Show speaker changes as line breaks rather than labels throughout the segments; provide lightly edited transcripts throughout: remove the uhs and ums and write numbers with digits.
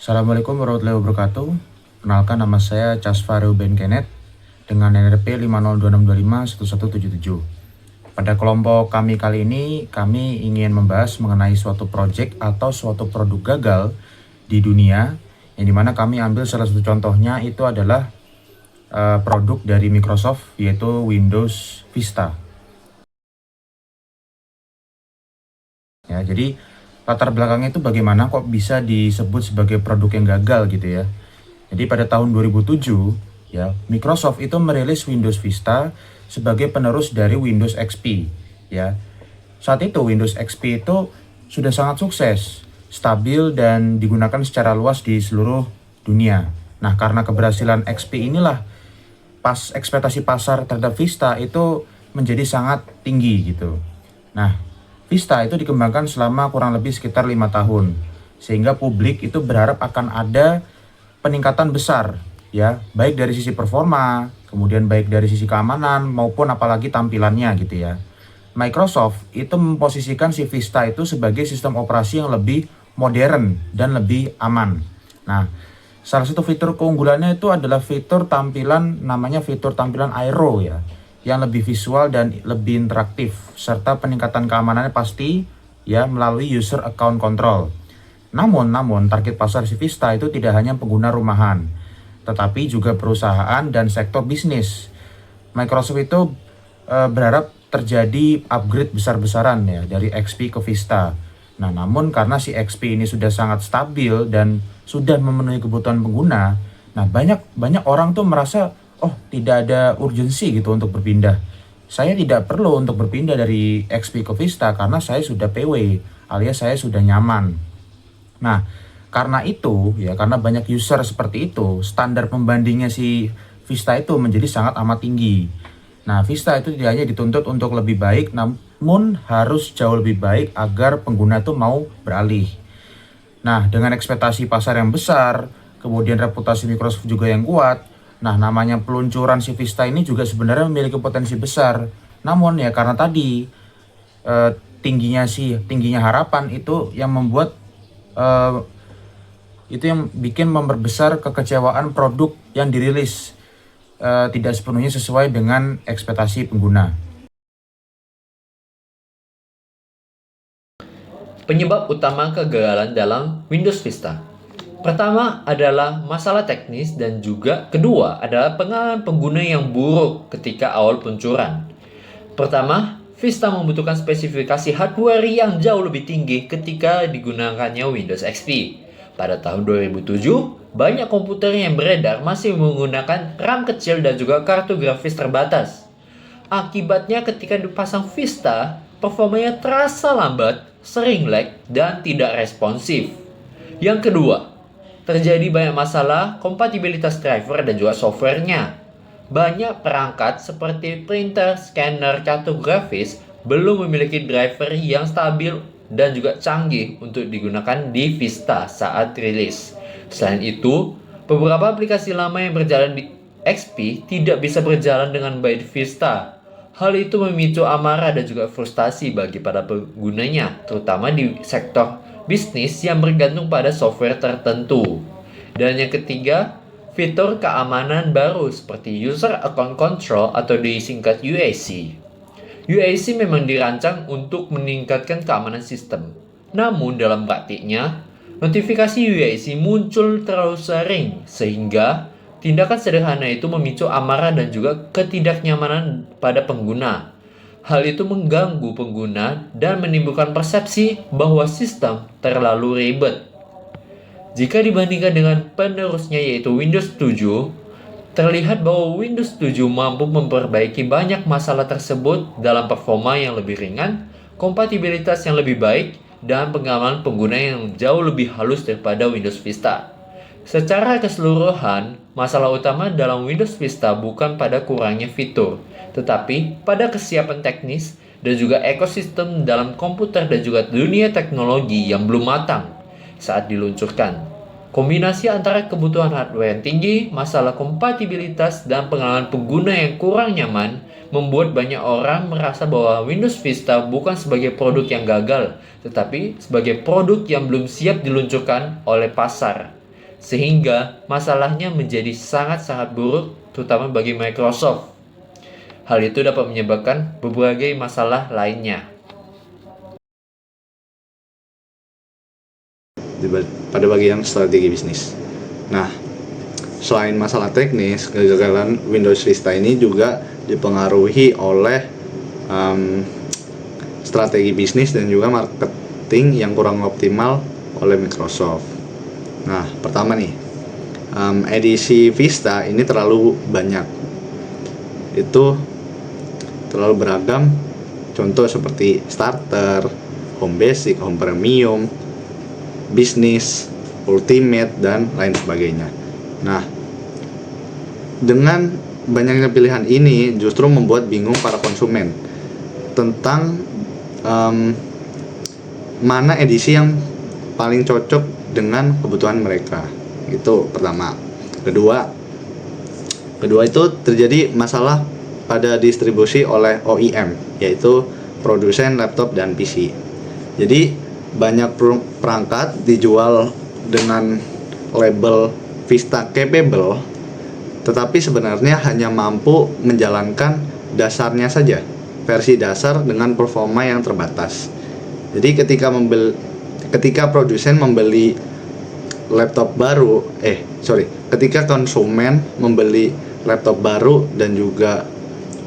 Assalamualaikum warahmatullahi wabarakatuh. Kenalkan, nama saya Casva Reuben Kenneth dengan NRP 502625117. Pada kelompok kami kali ini, kami ingin membahas mengenai suatu proyek atau suatu produk gagal di dunia, yang dimana kami ambil salah satu contohnya itu adalah produk dari Microsoft, yaitu Windows Vista. Ya, jadi latar belakangnya itu bagaimana kok bisa disebut sebagai produk yang gagal gitu ya. Jadi pada tahun 2007 ya, Microsoft itu merilis Windows Vista sebagai penerus dari Windows XP ya. Saat itu Windows XP itu sudah sangat sukses, stabil dan digunakan secara luas di seluruh dunia. Nah, karena keberhasilan XP inilah pas ekspektasi pasar terhadap Vista itu menjadi sangat tinggi gitu. Nah, Vista itu dikembangkan selama kurang lebih sekitar 5 tahun, sehingga publik itu berharap akan ada peningkatan besar ya, baik dari sisi performa, kemudian baik dari sisi keamanan maupun apalagi tampilannya gitu ya. Microsoft itu memposisikan si Vista itu sebagai sistem operasi yang lebih modern dan lebih aman. Nah, salah satu fitur keunggulannya itu adalah fitur tampilan, namanya fitur tampilan Aero ya, yang lebih visual dan lebih interaktif, serta peningkatan keamanannya pasti ya melalui user account control. Namun target pasar si Vista itu tidak hanya pengguna rumahan, tetapi juga perusahaan dan sektor bisnis. Microsoft itu berharap terjadi upgrade besar-besaran ya dari XP ke Vista. Nah, namun karena si XP ini sudah sangat stabil dan sudah memenuhi kebutuhan pengguna, nah banyak orang tuh merasa, oh, tidak ada urgensi gitu untuk berpindah. Saya tidak perlu untuk berpindah dari XP ke Vista karena saya sudah PW, alias saya sudah nyaman. Nah, karena itu ya, karena banyak user seperti itu, standar pembandingnya si Vista itu menjadi sangat amat tinggi. Nah, Vista itu tidak hanya dituntut untuk lebih baik, namun harus jauh lebih baik agar pengguna itu mau beralih. Nah, dengan ekspektasi pasar yang besar, kemudian reputasi Microsoft juga yang kuat, nah, namanya peluncuran si Vista ini juga sebenarnya memiliki potensi besar. Namun ya karena tadi tingginya harapan itu yang membuat itu yang bikin memperbesar kekecewaan produk yang dirilis tidak sepenuhnya sesuai dengan ekspektasi pengguna.
Penyebab utama kegagalan dalam Windows Vista. Pertama adalah masalah teknis dan juga kedua adalah pengalaman pengguna yang buruk ketika awal peluncuran. Pertama, Vista membutuhkan spesifikasi hardware yang jauh lebih tinggi ketika digunakannya Windows XP. Pada tahun 2007, banyak komputer yang beredar masih menggunakan RAM kecil dan juga kartu grafis terbatas. Akibatnya ketika dipasang Vista, performanya terasa lambat, sering lag, dan tidak responsif. Yang kedua, terjadi banyak masalah kompatibilitas driver dan juga softwarenya. Banyak perangkat seperti printer, scanner, kartu grafis belum memiliki driver yang stabil dan juga canggih untuk digunakan di Vista saat rilis. Selain itu, beberapa aplikasi lama yang berjalan di XP tidak bisa berjalan dengan baik di Vista. Hal itu memicu amarah dan juga frustasi bagi para penggunanya, terutama di sektor bisnis yang bergantung pada software tertentu. Dan yang ketiga, fitur keamanan baru seperti User Account Control atau disingkat UAC. UAC memang dirancang untuk meningkatkan keamanan sistem. Namun dalam praktiknya, notifikasi UAC muncul terlalu sering sehingga tindakan sederhana itu memicu amarah dan juga ketidaknyamanan pada pengguna. Hal itu mengganggu pengguna dan menimbulkan persepsi bahwa sistem terlalu ribet. Jika dibandingkan dengan penerusnya yaitu Windows 7, terlihat bahwa Windows 7 mampu memperbaiki banyak masalah tersebut dalam performa yang lebih ringan, kompatibilitas yang lebih baik, dan pengalaman pengguna yang jauh lebih halus daripada Windows Vista. Secara keseluruhan, masalah utama dalam Windows Vista bukan pada kurangnya fitur, tetapi pada kesiapan teknis dan juga ekosistem dalam komputer dan juga dunia teknologi yang belum matang saat diluncurkan. Kombinasi antara kebutuhan hardware yang tinggi, masalah kompatibilitas, dan pengalaman pengguna yang kurang nyaman membuat banyak orang merasa bahwa Windows Vista bukan sebagai produk yang gagal, tetapi sebagai produk yang belum siap diluncurkan oleh pasar. sehingga masalahnya menjadi sangat-sangat buruk, terutama bagi Microsoft. Hal itu dapat menyebabkan berbagai masalah lainnya.
Pada bagian strategi bisnis. Nah, selain masalah teknis, kegagalan Windows Vista ini juga dipengaruhi oleh strategi bisnis dan juga marketing yang kurang optimal oleh Microsoft. Nah, pertama nih, edisi Vista ini terlalu banyak. Itu terlalu beragam. Contoh seperti starter, home basic, home premium, bisnis, ultimate, dan lain sebagainya. Nah, dengan banyaknya pilihan ini justru membuat bingung para konsumen tentang mana edisi yang paling cocok dengan kebutuhan mereka. Itu pertama. Kedua itu terjadi masalah pada distribusi oleh OEM, yaitu produsen laptop dan PC. Jadi banyak perangkat dijual dengan label Vista Capable, tetapi sebenarnya hanya mampu menjalankan dasarnya saja, versi dasar dengan performa yang terbatas. Jadi ketika produsen membeli laptop baru, ketika konsumen membeli laptop baru dan juga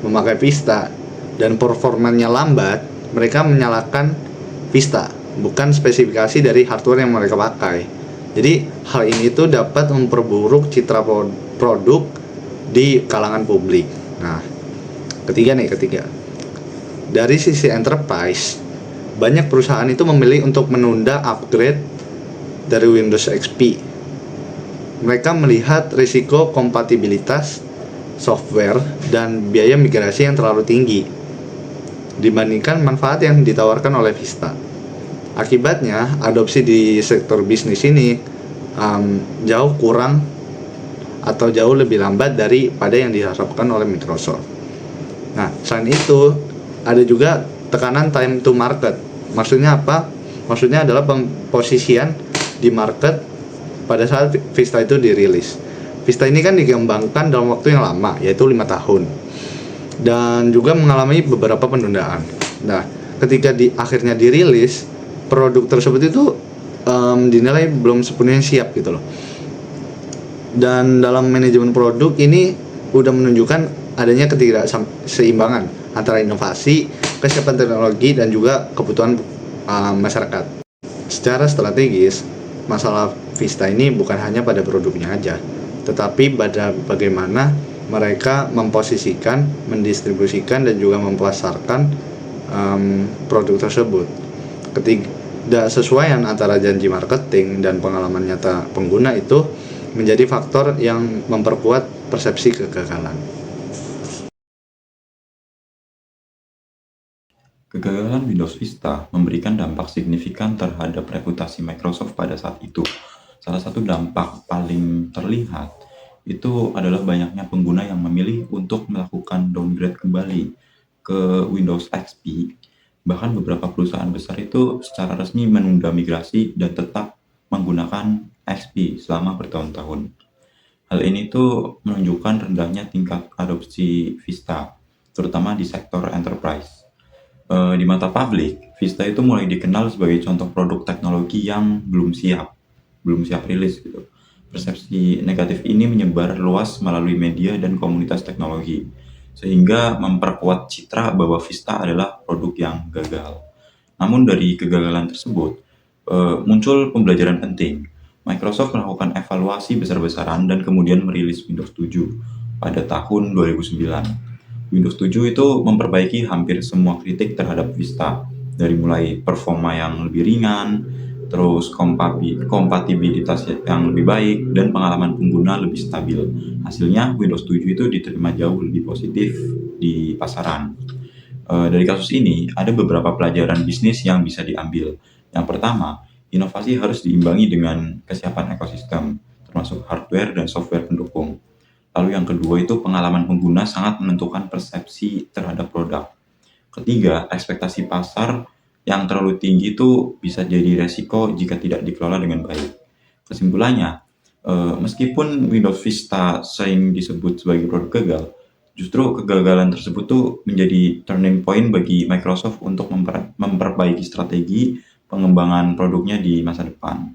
memakai Vista dan performanya lambat, mereka menyalahkan Vista, bukan spesifikasi dari hardware yang mereka pakai. Jadi hal ini tuh dapat memperburuk citra produk di kalangan publik. Nah, ketiga. Dari sisi enterprise, banyak perusahaan itu memilih untuk menunda upgrade dari Windows XP. Mereka melihat risiko kompatibilitas software dan biaya migrasi yang terlalu tinggi dibandingkan manfaat yang ditawarkan oleh Vista. Akibatnya, adopsi di sektor bisnis ini jauh kurang atau jauh lebih lambat daripada yang diharapkan oleh Microsoft. Nah, selain itu, ada juga tekanan time to market. Maksudnya apa? Maksudnya adalah posisian di market pada saat Vista itu dirilis. Vista ini kan dikembangkan dalam waktu yang lama, yaitu 5 tahun. Dan juga mengalami beberapa penundaan. Nah, ketika akhirnya dirilis, produk tersebut itu dinilai belum sepenuhnya siap gitu loh. Dan dalam manajemen produk ini udah menunjukkan adanya ketidakseimbangan antara inovasi, kesiapan teknologi, dan juga kebutuhan masyarakat. Secara strategis, masalah Vista ini bukan hanya pada produknya aja, tetapi pada bagaimana mereka memposisikan, mendistribusikan, dan juga mempasarkan produk tersebut. Ketidaksesuaian antara janji marketing dan pengalaman nyata pengguna itu menjadi faktor yang memperkuat persepsi kegagalan.
Kegagalan Windows Vista memberikan dampak signifikan terhadap reputasi Microsoft pada saat itu. Salah satu dampak paling terlihat itu adalah banyaknya pengguna yang memilih untuk melakukan downgrade kembali ke Windows XP. Bahkan beberapa perusahaan besar itu secara resmi menunda migrasi dan tetap menggunakan XP selama bertahun-tahun. Hal ini tuh menunjukkan rendahnya tingkat adopsi Vista, terutama di sektor enterprise. Di mata publik, Vista itu mulai dikenal sebagai contoh produk teknologi yang belum siap rilis gitu. Persepsi negatif ini menyebar luas melalui media dan komunitas teknologi, sehingga memperkuat citra bahwa Vista adalah produk yang gagal. Namun dari kegagalan tersebut, muncul pembelajaran penting. Microsoft melakukan evaluasi besar-besaran dan kemudian merilis Windows 7 pada tahun 2009. Windows 7 itu memperbaiki hampir semua kritik terhadap Vista, dari mulai performa yang lebih ringan, terus kompatibilitas yang lebih baik, dan pengalaman pengguna lebih stabil. Hasilnya, Windows 7 itu diterima jauh lebih positif di pasaran. Dari kasus ini, ada beberapa pelajaran bisnis yang bisa diambil. Yang pertama, inovasi harus diimbangi dengan kesiapan ekosistem, termasuk hardware dan software pendukung. Lalu yang kedua itu pengalaman pengguna sangat menentukan persepsi terhadap produk. Ketiga, ekspektasi pasar yang terlalu tinggi itu bisa jadi resiko jika tidak dikelola dengan baik. Kesimpulannya, Meskipun Windows Vista sering disebut sebagai produk gagal, justru kegagalan tersebut tuh menjadi turning point bagi Microsoft untuk memperbaiki strategi pengembangan produknya di masa depan.